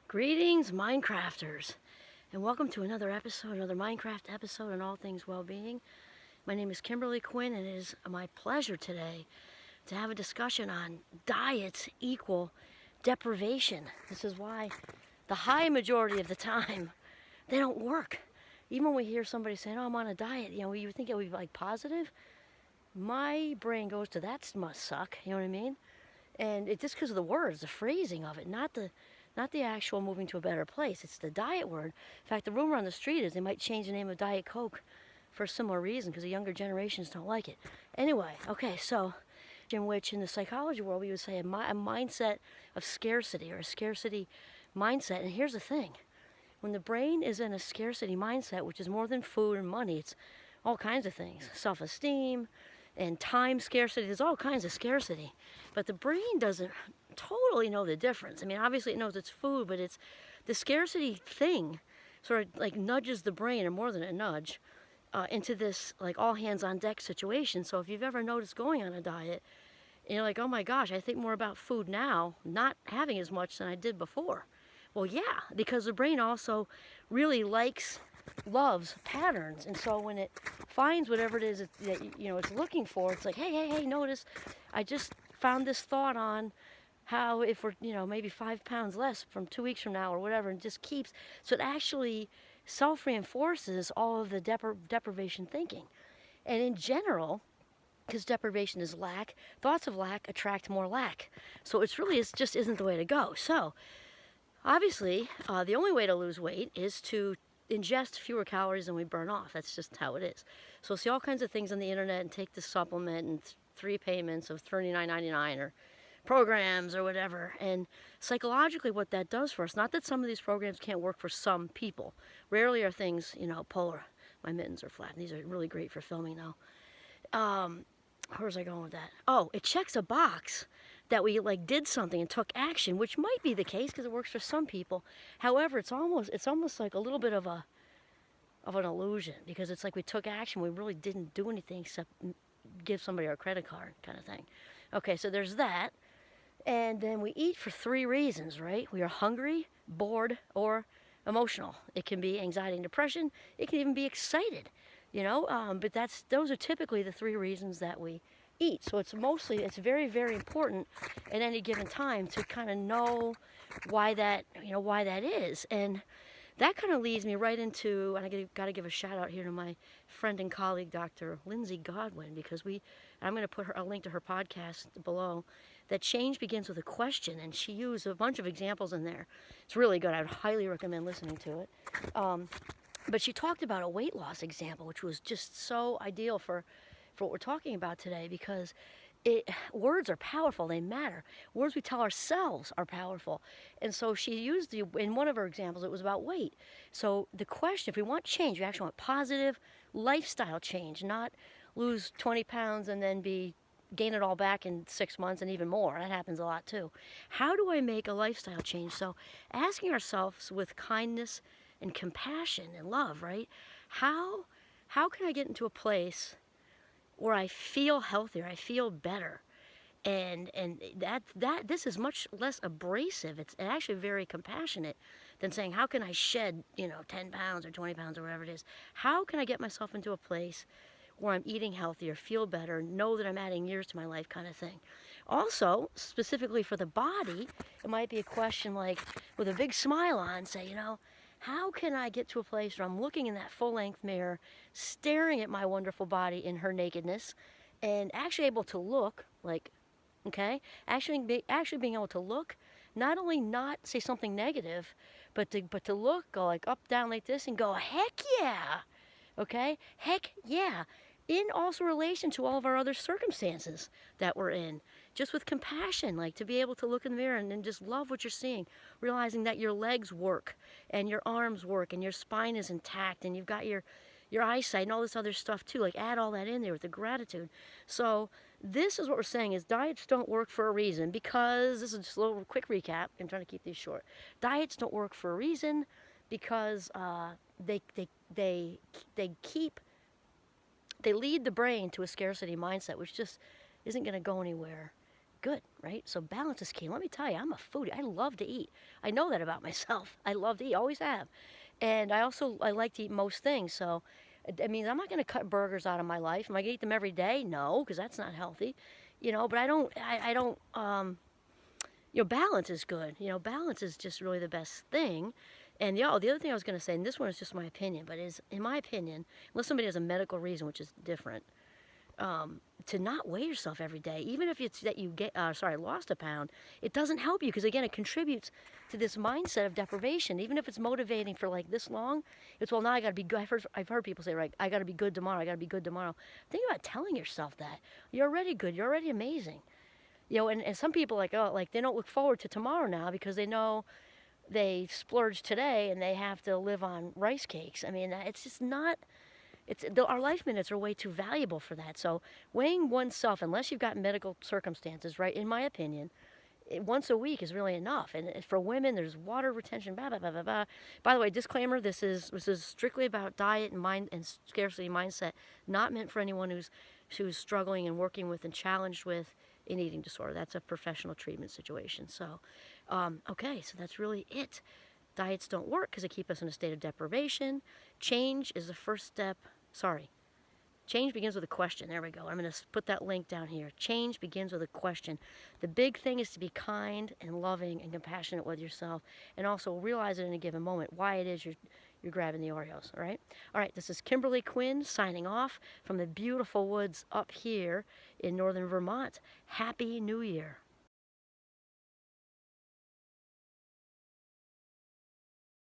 Greetings, Mindcrafters, and welcome to another Minecraft episode on all things well-being. My name is Kimberly Quinn, and it is my pleasure today to have a discussion on diets equal deprivation. This is why the high majority of the time, they don't work. Even when we hear somebody saying, oh, I'm on a diet, you think it would be like positive. My brain goes to that must suck, you know what I mean? And it's just because of the words, the phrasing of it, not the actual moving to a better place. It's the diet word. In fact, the rumor on the street is they might change the name of Diet Coke for a similar reason because the younger generations don't like it. Anyway, okay, so in which in the psychology world we would say a mindset of scarcity or a scarcity mindset. And here's the thing. When the brain is in a scarcity mindset, which is more than food and money, it's all kinds of things. Self-esteem and time scarcity. There's all kinds of scarcity. But the brain doesn't totally know the difference. I mean, obviously it knows it's food, but it's the scarcity thing sort of like nudges the brain, or more than a nudge, into this like all hands on deck situation. So if you've ever noticed going on a diet, and you're like, oh my gosh, I think more about food now, not having as much than I did before. Well, yeah, because the brain also really loves patterns, and so when it finds whatever it is that it's looking for, it's like, hey, notice, I just found this thought on how if we're maybe 5 pounds less from 2 weeks from now or whatever, and just keeps, so it actually self-reinforces all of the deprivation thinking. And in general, because deprivation is lack, thoughts of lack attract more lack. So it just isn't the way to go. So obviously, the only way to lose weight is to ingest fewer calories than we burn off. That's just how it is. So see all kinds of things on the internet and take the supplement and 3 payments of $39.99 or programs or whatever. And psychologically what that does for us, not that some of these programs can't work for some people. Rarely are things, polar. My mittens are flat. These are really great for filming though. Where was I going with that? Oh, it checks a box that we did something and took action, which might be the case because it works for some people. However, it's almost like a little bit of an illusion, because it's like we took action, we really didn't do anything except give somebody our credit card kind of thing. Okay, so there's that. And then we eat for 3 reasons, right? We are hungry, bored, or emotional. It can be anxiety and depression. It can even be excited, but those are typically the 3 reasons that we eat. So it's very, very important at any given time to kind of know why that is. And that kind of leads me right into, and I got to give a shout out here to my friend and colleague, Dr. Lindsey Godwin, because I'm going to put a link to her podcast below, that change begins with a question, and she used a bunch of examples in there. It's really good. I would highly recommend listening to it. But she talked about a weight loss example, which was just so ideal for what we're talking about today, because words are powerful. They matter. Words we tell ourselves are powerful. And so she used in one of her examples, it was about weight. So the question, if we want change, we actually want positive lifestyle change, not lose 20 pounds and then gain it all back in 6 months and even more. That happens a lot too. How do I make a lifestyle change? So asking ourselves with kindness and compassion and love, right? How can I get into a place where I feel healthier, I feel better, and that this is much less abrasive. It's actually very compassionate than saying, how can I shed 10 pounds or 20 pounds or whatever it is? How can I get myself into a place where I'm eating healthier, feel better, know that I'm adding years to my life, kind of thing. Also, specifically for the body, it might be a question like, with a big smile on, say, how can I get to a place where I'm looking in that full-length mirror, staring at my wonderful body in her nakedness, and actually able to look, actually being able to look, not only not say something negative, but to look, go up, down like this, and go, heck yeah, okay? Heck yeah. In also relation to all of our other circumstances that we're in. Just with compassion, to be able to look in the mirror and just love what you're seeing, realizing that your legs work and your arms work and your spine is intact and you've got your eyesight and all this other stuff too. Add all that in there with the gratitude. So this is what we're saying is diets don't work for a reason, because this is just a little quick recap. I'm trying to keep these short. Diets don't work for a reason because they lead the brain to a scarcity mindset, which just isn't going to go anywhere good, right? So balance is key. Let me tell you, I'm a foodie. I love to eat. I know that about myself. I love to eat, always have. And I like to eat most things. So I mean, I'm not going to cut burgers out of my life. Am I going to eat them every day? No, because that's not healthy. But I don't, balance is good. Balance is just really the best thing. And the other thing I was going to say, and this one is just my opinion, but is, in my opinion, unless somebody has a medical reason, which is different, to not weigh yourself every day, even if it's that you lost a pound, it doesn't help you because, again, it contributes to this mindset of deprivation. Even if it's motivating for like this long, it's, well, now I got to be good. I've heard people say, right, I got to be good tomorrow. I got to be good tomorrow. Think about telling yourself that. You're already good. You're already amazing. And some people they don't look forward to tomorrow now because they know they splurged today and they have to live on rice cakes. I mean, it's just not. Our life minutes are way too valuable for that. So weighing oneself, unless you've got medical circumstances, right, in my opinion, once a week is really enough. And for women, there's water retention, blah, blah, blah, blah, blah. By the way, disclaimer, this is strictly about diet and mind and scarcity mindset, not meant for anyone who's struggling and working with and challenged with an eating disorder. That's a professional treatment situation. So, okay, so that's really it. Diets don't work because they keep us in a state of deprivation. Change is the first step. Change begins with a question. There we go. I'm going to put that link down here. Change begins with a question. The big thing is to be kind and loving and compassionate with yourself, and also realize it in a given moment why it is you're grabbing the Oreos. All right. All right. This is Kimberly Quinn signing off from the beautiful woods up here in northern Vermont. Happy New Year.